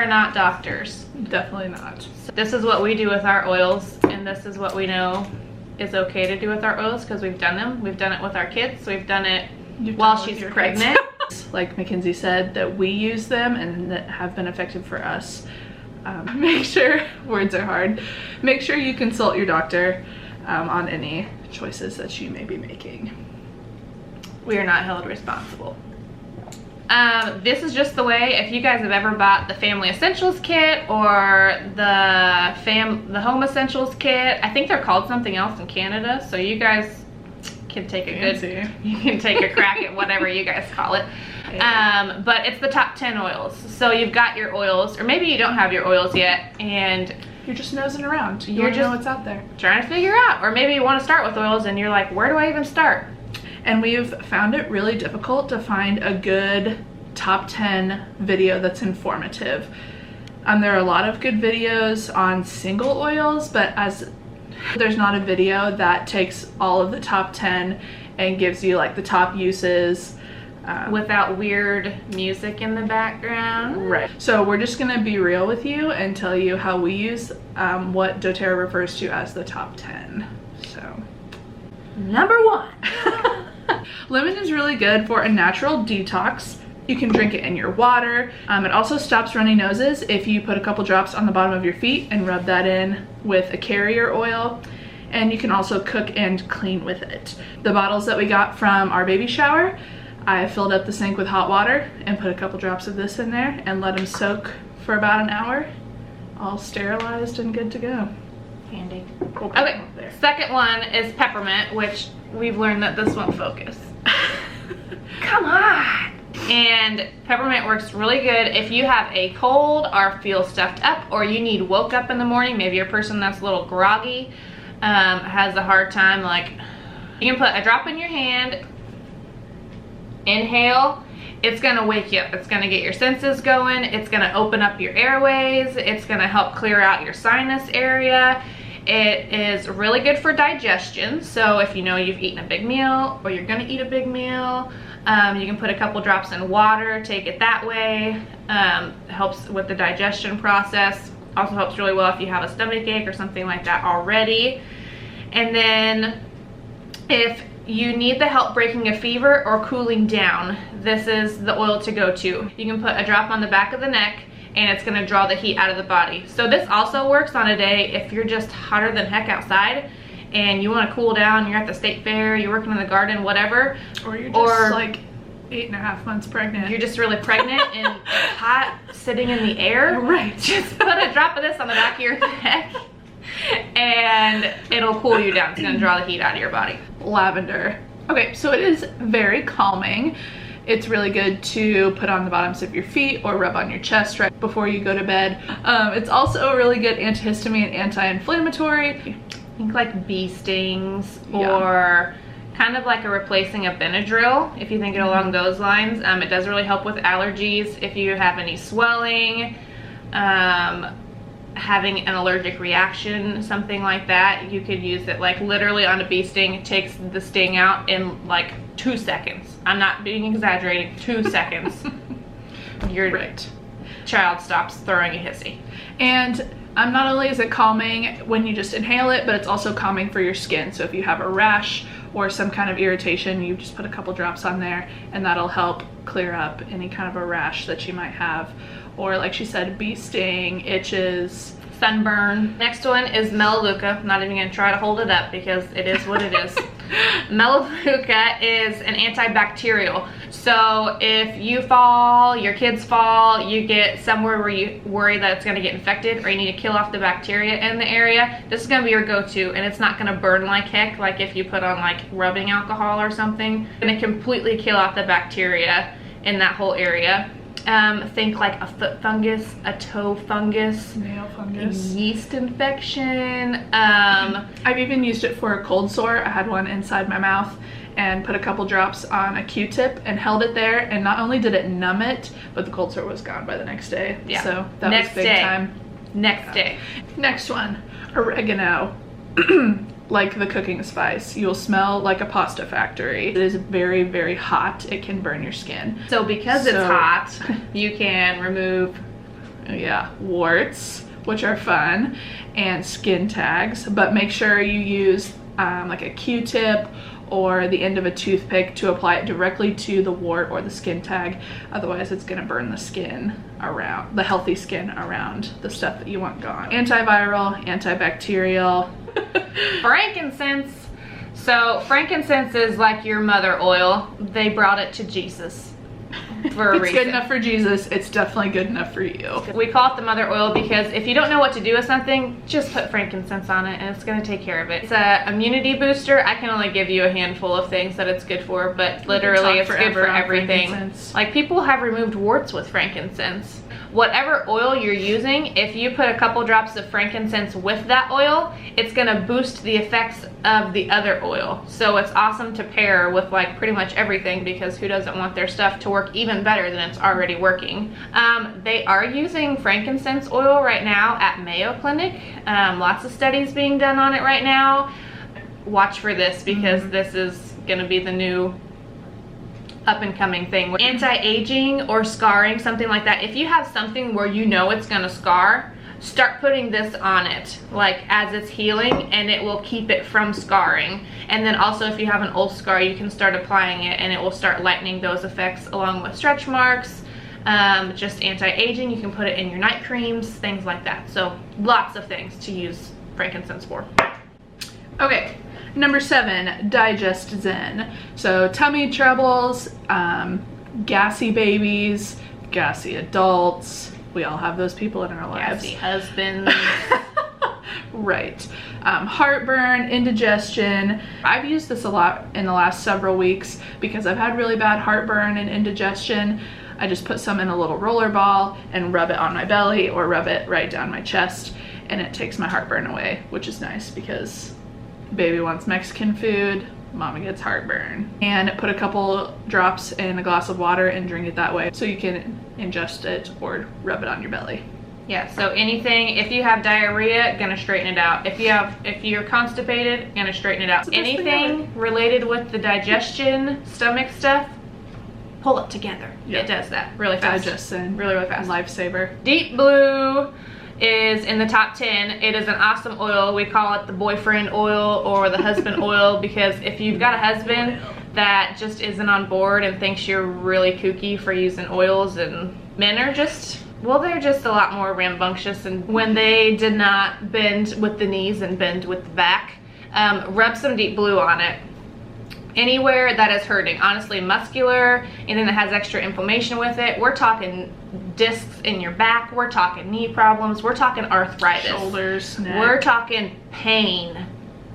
are not doctors. Definitely not. So this is what we do with our oils, and this is what we know is okay to do with our oils because we've done them. We've done it with our kids. We've done it while she's pregnant. Like Mackenzie said, that we use them and that have been effective for us. Make sure, words are hard, make sure you consult your doctor on any choices that you may be making. We are not held responsible. This is just the way, if you guys have ever bought the Family Essentials kit or the Home Essentials kit, I think they're called something else in Canada, so you guys can take you can take a crack at whatever you guys call it. But it's the top 10 oils. So you've got your oils, or maybe you don't have your oils yet, and you're just nosing around. You just know what's out there. Trying to figure out, or maybe you want to start with oils and you're like, where do I even start? And we've found it really difficult to find a good top 10 video that's informative. There are a lot of good videos on single oils, but as there's not a video that takes all of the top 10 and gives you like the top uses. Without weird music in the background. Right. So we're just gonna be real with you and tell you how we use what doTERRA refers to as the top 10. So, number 1. Lemon is really good for a natural detox. You can drink it in your water. It also stops runny noses if you put a couple drops on the bottom of your feet and rub that in with a carrier oil. And you can also cook and clean with it. The bottles that we got from our baby shower, I filled up the sink with hot water and put a couple drops of this in there and let them soak for about an hour. All sterilized and good to go. Handy. Okay, second one is peppermint, which we've learned that this won't focus. Come on! And peppermint works really good if you have a cold or feel stuffed up, or you need woke up in the morning. Maybe you're a person that's a little groggy, has a hard time, like, you can put a drop in your hand, inhale, it's gonna wake you up. It's gonna get your senses going. It's gonna open up your airways. It's gonna help clear out your sinus area. It is really good for digestion. So if you know you've eaten a big meal or you're gonna eat a big meal, you can put a couple drops in water, take it that way. Helps with the digestion process. Also helps really well if you have a stomach ache or something like that already. And then if you need the help breaking a fever or cooling down, this is the oil to go to. You can put a drop on the back of the neck and it's gonna draw the heat out of the body. So this also works on a day if you're just hotter than heck outside and you wanna cool down, you're at the state fair, you're working in the garden, whatever. Or you're just like 8.5 months pregnant. You're just really pregnant and hot sitting in the air. Right. Just put a drop of this on the back of your neck and it'll cool you down. It's gonna draw the heat out of your body. Lavender. Okay, so it is very calming. It's really good to put on the bottoms of your feet or rub on your chest right before you go to bed. It's also a really good antihistamine and anti-inflammatory. Think like bee stings or kind of like a replacing of Benadryl, if you think it along those lines. It does really help with allergies. If you have any swelling, having an allergic reaction, something like that, you could use it like literally on a bee sting. It takes the sting out in like 2 seconds. I'm not being exaggerating, 2 seconds. Your child stops throwing a hissy. And not only is it calming when you just inhale it, but it's also calming for your skin. So if you have a rash or some kind of irritation, you just put a couple drops on there and that'll help clear up any kind of a rash that you might have. Or like she said, bee sting, itches, sunburn. Next one is Melaleuca. I'm not even gonna try to hold it up because it is what it is. Melaleuca is an antibacterial. So if you fall, your kids fall, you get somewhere where you worry that it's gonna get infected or you need to kill off the bacteria in the area, this is gonna be your go-to, and it's not gonna burn like heck, like if you put on like rubbing alcohol or something. It's gonna completely kill off the bacteria in that whole area. Think like a foot fungus, a toe fungus, nail fungus, yeast infection. I've even used it for a cold sore. I had one inside my mouth and put a couple drops on a Q-tip and held it there, and not only did it numb it, but the cold sore was gone by the next day. Yeah. So that was big time. Next day. Next one, oregano. Like the cooking spice. You'll smell like a pasta factory. It is very, very hot. It can burn your skin. So because it's hot, you can remove yeah, warts, which are fun, and skin tags, but make sure you use like a Q-tip or the end of a toothpick to apply it directly to the wart or the skin tag. Otherwise it's gonna burn the skin around, the healthy skin around the stuff that you want gone. Antiviral, antibacterial. Frankincense. So frankincense is like your mother oil. They brought it to Jesus for a If it's reason. good enough for Jesus, it's definitely good enough for you. We call it the mother oil because if you don't know what to do with something, just put frankincense on it and it's going to take care of it. It's a immunity booster. I can only give you a handful of things that it's good for, but literally it's good for everything. Like, people have removed warts with frankincense. Whatever oil you're using, if you put a couple drops of frankincense with that oil, it's gonna boost the effects of the other oil. So it's awesome to pair with like pretty much everything, because who doesn't want their stuff to work even better than it's already working? They are using frankincense oil right now at Mayo Clinic. Lots of studies being done on it right now. Watch for this, because this is gonna be the new up and coming thing. Anti-aging or scarring, something like that. If you have something where you know it's gonna scar, start putting this on it, like as it's healing, and it will keep it from scarring. And then also if you have an old scar, you can start applying it and it will start lightening those effects, along with stretch marks, just anti-aging. You can put it in your night creams, things like that. So lots of things to use frankincense for. Okay, number 7, Digest Zen. So tummy troubles, gassy babies, gassy adults. We all have those people in our lives. Gassy husbands. Right. Heartburn, indigestion. I've used this a lot in the last several weeks because I've had really bad heartburn and indigestion. I just put some in a little roller ball and rub it on my belly or rub it right down my chest, and it takes my heartburn away, which is nice because baby wants Mexican food, mama gets heartburn. And put a couple drops in a glass of water and drink it that way, so you can ingest it or rub it on your belly. Yeah, so anything, if you have diarrhea, gonna straighten it out. If you're constipated, gonna straighten it out. Anything related with the digestion, stomach stuff, pull it together. Yep. It does that really fast. Digest Zen. Really, really fast. Lifesaver. Deep Blue is in the top 10. It is an awesome oil. We call it the boyfriend oil or the husband oil, because if you've got a husband that just isn't on board and thinks you're really kooky for using oils, and men are just, well, they're just a lot more rambunctious, and when they did not bend with the knees and bend with the back, rub some Deep Blue on it. Anywhere that is hurting, honestly, muscular, anything that has extra inflammation with it. We're talking discs in your back, we're talking knee problems, we're talking arthritis, Shoulders, neck. we're talking pain.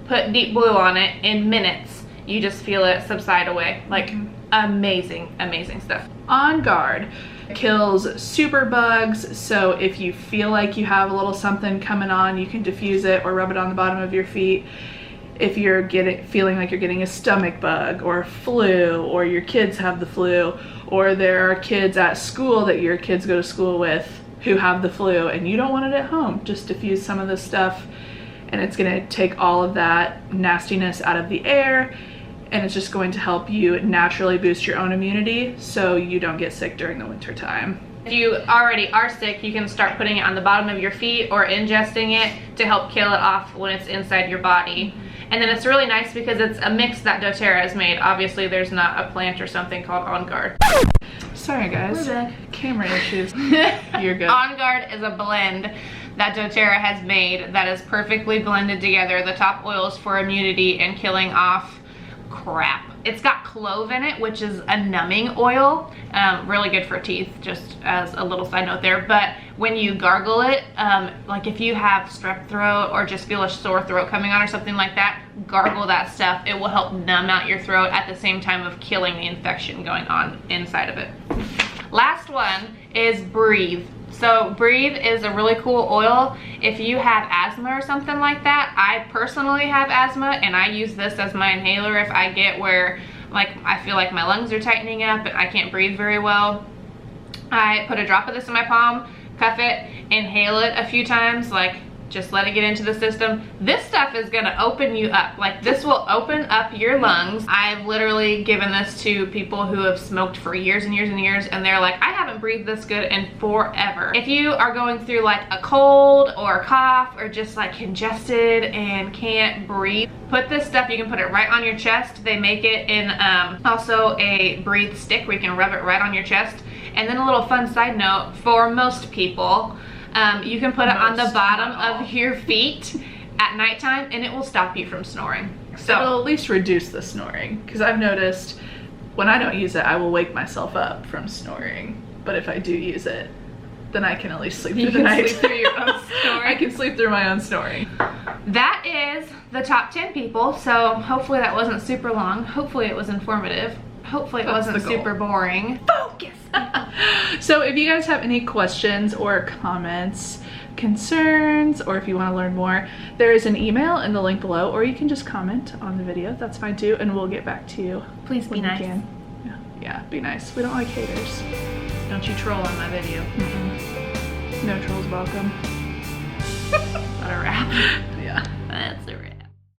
Put Deep Blue on it in minutes. You just feel it subside away. Like, amazing, amazing stuff. On Guard kills super bugs, so if you feel like you have a little something coming on, you can diffuse it or rub it on the bottom of your feet. If you're feeling like you're getting a stomach bug or a flu, or your kids have the flu, or there are kids at school that your kids go to school with who have the flu and you don't want it at home, just diffuse some of this stuff and it's going to take all of that nastiness out of the air, and it's just going to help you naturally boost your own immunity so you don't get sick during the winter time. If you already are sick, you can start putting it on the bottom of your feet or ingesting it to help kill it off when it's inside your body. And then it's really nice because it's a mix that doTERRA has made. Obviously there's not a plant or something called On Guard. Sorry guys, We're back. Camera issues. You're good. On Guard is a blend that doTERRA has made that is perfectly blended together. The top oils for immunity and killing off crap. It's got clove in it, which is a numbing oil, really good for teeth, just as a little side note there. But when you gargle it, like if you have strep throat or just feel a sore throat coming on or something like that, gargle that stuff. It will help numb out your throat at the same time of killing the infection going on inside of it. Last one is Breathe. So Breathe is a really cool oil if you have asthma or something like that. I personally have asthma and I use this as my inhaler if I get where like I feel like my lungs are tightening up and I can't breathe very well. I put a drop of this in my palm, cuff it, inhale it a few times, like Just let it get into the system. This stuff is gonna open you up. Like, this will open up your lungs. I've literally given this to people who have smoked for years and years and years, and they're like, I haven't breathed this good in forever. If you are going through like a cold or a cough or just like congested and can't breathe, put this stuff, you can put it right on your chest. They make it in also a breathe stick where you can rub it right on your chest. And then a little fun side note, for most people, you can put it on the bottom of your feet at nighttime and it will stop you from snoring. So it'll at least reduce the snoring, because I've noticed when I don't use it, I will wake myself up from snoring. But if I do use it, then I can at least sleep through the night. Sleep through your own snoring. I can sleep through my own snoring. That is the top 10 people. So hopefully that wasn't super long. Hopefully it was informative. Hopefully it wasn't super boring. Focus. So if you guys have any questions or comments, concerns, or if you want to learn more, there is an email in the link below, or you can just comment on the video. That's fine too, and we'll get back to you. Please be nice. Yeah, be nice. We don't like haters. Don't you troll on my video. No trolls welcome. Is that a wrap?